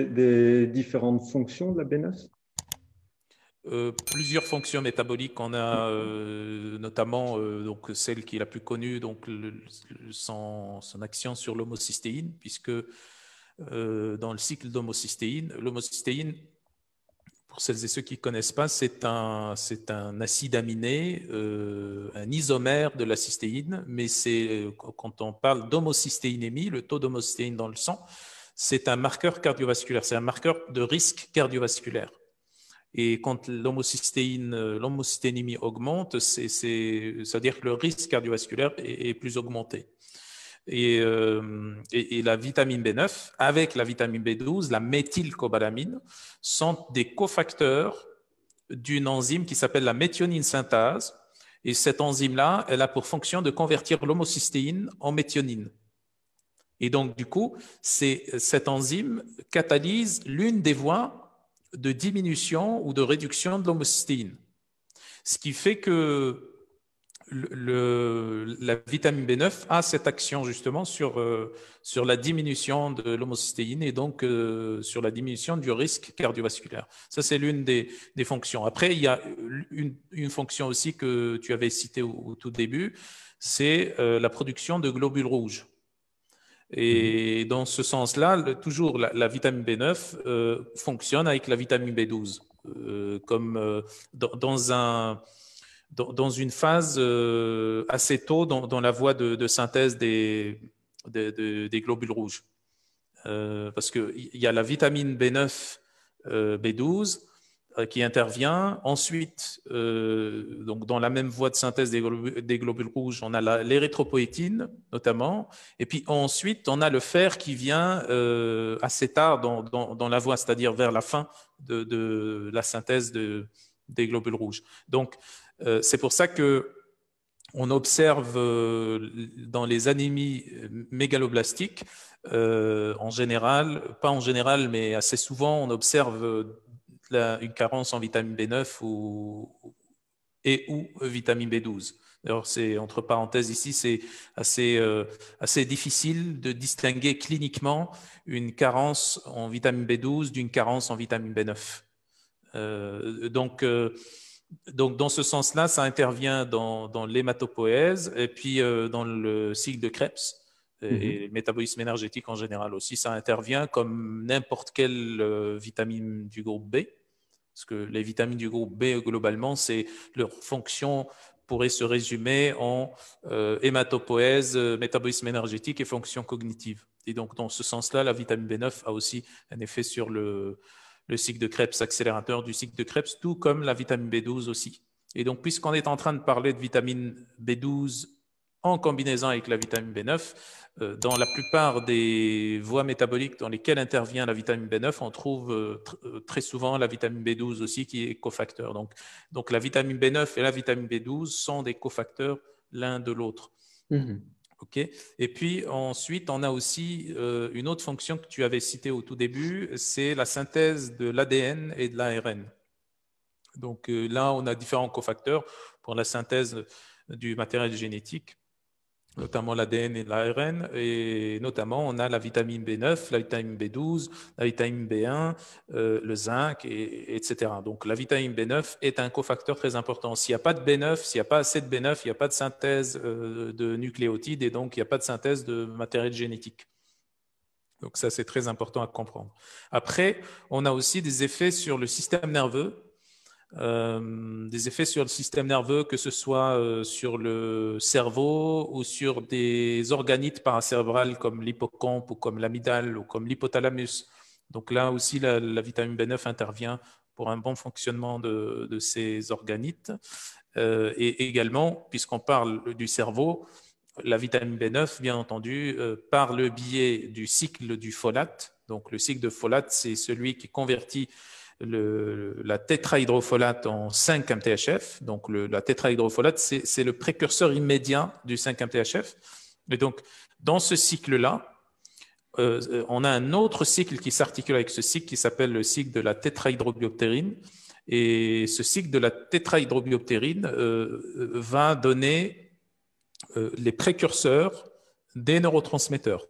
des différentes fonctions de la B9? Plusieurs fonctions métaboliques. On a notamment donc celle qui est la plus connue, donc son action sur l'homocystéine, puisque dans le cycle d'homocystéine, l'homocystéine, pour celles et ceux qui ne connaissent pas, c'est un acide aminé, un isomère de la cystéine, mais quand on parle d'homocystéinémie, le taux d'homocystéine dans le sang, c'est un marqueur cardiovasculaire, c'est un marqueur de risque cardiovasculaire. Et quand l'homocystéinémie augmente, c'est-à-dire que le risque cardiovasculaire est plus augmenté. Et la vitamine B9, avec la vitamine B12, la méthylcobalamine, sont des cofacteurs d'une enzyme qui s'appelle la méthionine synthase. Et cette enzyme-là, elle a pour fonction de convertir l'homocystéine en méthionine. Et donc, du coup, cette enzyme catalyse l'une des voies de diminution ou de réduction de l'homocystéine. Ce qui fait que la vitamine B9 a cette action justement sur la diminution de l'homocystéine et donc sur la diminution du risque cardiovasculaire. Ça, c'est l'une des fonctions. Après, il y a une fonction aussi que tu avais citée au tout début, c'est la production de globules rouges. Et dans ce sens-là, toujours la vitamine B9 fonctionne avec la vitamine B12 comme dans une phase assez tôt dans la voie de synthèse des globules rouges. Parce qu'il y a la vitamine B9, B12 qui intervient. Ensuite, donc dans la même voie de synthèse des globules rouges, on a l'érythropoïétine notamment. Et puis ensuite, on a le fer qui vient assez tard dans la voie, c'est-à-dire vers la fin de la synthèse des globules rouges. Donc, c'est pour ça que on observe dans les anémies mégaloblastiques, en général, pas en général, mais assez souvent, on observe une carence en vitamine B9 ou vitamine B12. D'ailleurs, c'est entre parenthèses ici, c'est assez difficile de distinguer cliniquement une carence en vitamine B12 d'une carence en vitamine B9. Donc, dans ce sens-là, ça intervient dans l'hématopoïèse et puis dans le cycle de Krebs et le métabolisme énergétique en général aussi. Ça intervient comme n'importe quelle vitamine du groupe B, parce que les vitamines du groupe B, globalement, leur fonction pourrait se résumer en hématopoïèse, métabolisme énergétique et fonction cognitive. Et donc, dans ce sens-là, la vitamine B9 a aussi un effet sur le cycle de Krebs, accélérateur du cycle de Krebs, tout comme la vitamine B12 aussi. Et donc, puisqu'on est en train de parler de vitamine B12 en combinaison avec la vitamine B9, dans la plupart des voies métaboliques dans lesquelles intervient la vitamine B9, on trouve très souvent la vitamine B12 aussi qui est cofacteur. Donc la vitamine B9 et la vitamine B12 sont des cofacteurs l'un de l'autre. Okay. Et puis ensuite, on a aussi une autre fonction que tu avais citée au tout début, c'est la synthèse de l'ADN et de l'ARN. Donc là, on a différents cofacteurs pour la synthèse du matériel génétique, notamment l'ADN et l'ARN, et notamment on a la vitamine B9, la vitamine B12, la vitamine B1, le zinc, etc. Donc la vitamine B9 est un cofacteur très important. S'il n'y a pas de B9, s'il n'y a pas assez de B9, il n'y a pas de synthèse de nucléotides et donc il n'y a pas de synthèse de matériel génétique. Donc ça, c'est très important à comprendre. Après, on a aussi des effets sur le système nerveux, des effets sur le système nerveux, que ce soit sur le cerveau ou sur des organites paracérébrales comme l'hippocampe ou comme l'amygdale ou comme l'hypothalamus. Donc là aussi, la vitamine B9 intervient pour un bon fonctionnement de ces organites. Et également, puisqu'on parle du cerveau, la vitamine B9, bien entendu, par le biais du cycle du folate. Donc le cycle de folate, c'est celui qui convertit la tétrahydrofolate en 5-MTHF. Donc la tétrahydrofolate, c'est le précurseur immédiat du 5-MTHF. Et donc, dans ce cycle-là, on a un autre cycle qui s'articule avec ce cycle qui s'appelle le cycle de la tétrahydrobioptérine. Et ce cycle de la tétrahydrobioptérine va donner les précurseurs des neurotransmetteurs.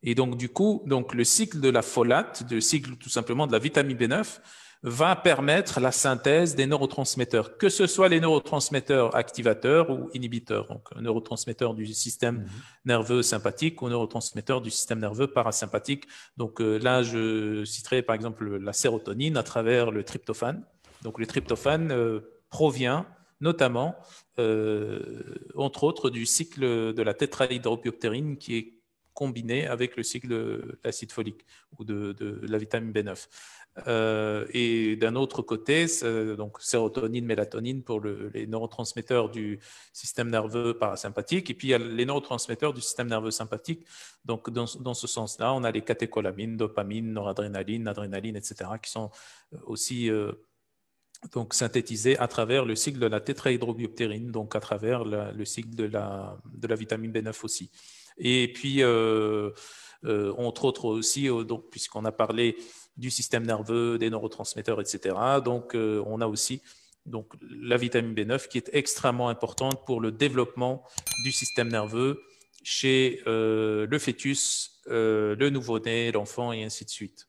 Et donc, du coup, donc, le cycle de la folate, le cycle tout simplement de la vitamine B9, va permettre la synthèse des neurotransmetteurs, que ce soit les neurotransmetteurs activateurs ou inhibiteurs, donc un neurotransmetteur du système nerveux sympathique ou neurotransmetteur du système nerveux parasympathique. Donc là, je citerai par exemple la sérotonine à travers le tryptophane. Donc le tryptophane provient notamment, entre autres, du cycle de la tétrahydrobioptérine qui est combiné avec le cycle de l'acide folique ou de la vitamine B9. Et d'un autre côté, donc sérotonine, mélatonine pour les neurotransmetteurs du système nerveux parasympathique. Et puis, il y a les neurotransmetteurs du système nerveux sympathique. Donc, dans ce sens-là, on a les catécholamines, dopamine, noradrénaline, adrénaline, etc., qui sont aussi donc synthétisés à travers le cycle de la tétrahydrobioptérine, donc à travers le cycle de la vitamine B9 aussi. Et puis, entre autres aussi, donc, puisqu'on a parlé du système nerveux, des neurotransmetteurs, etc. Donc, on a aussi donc, la vitamine B9 qui est extrêmement importante pour le développement du système nerveux chez le fœtus, le nouveau-né, l'enfant et ainsi de suite.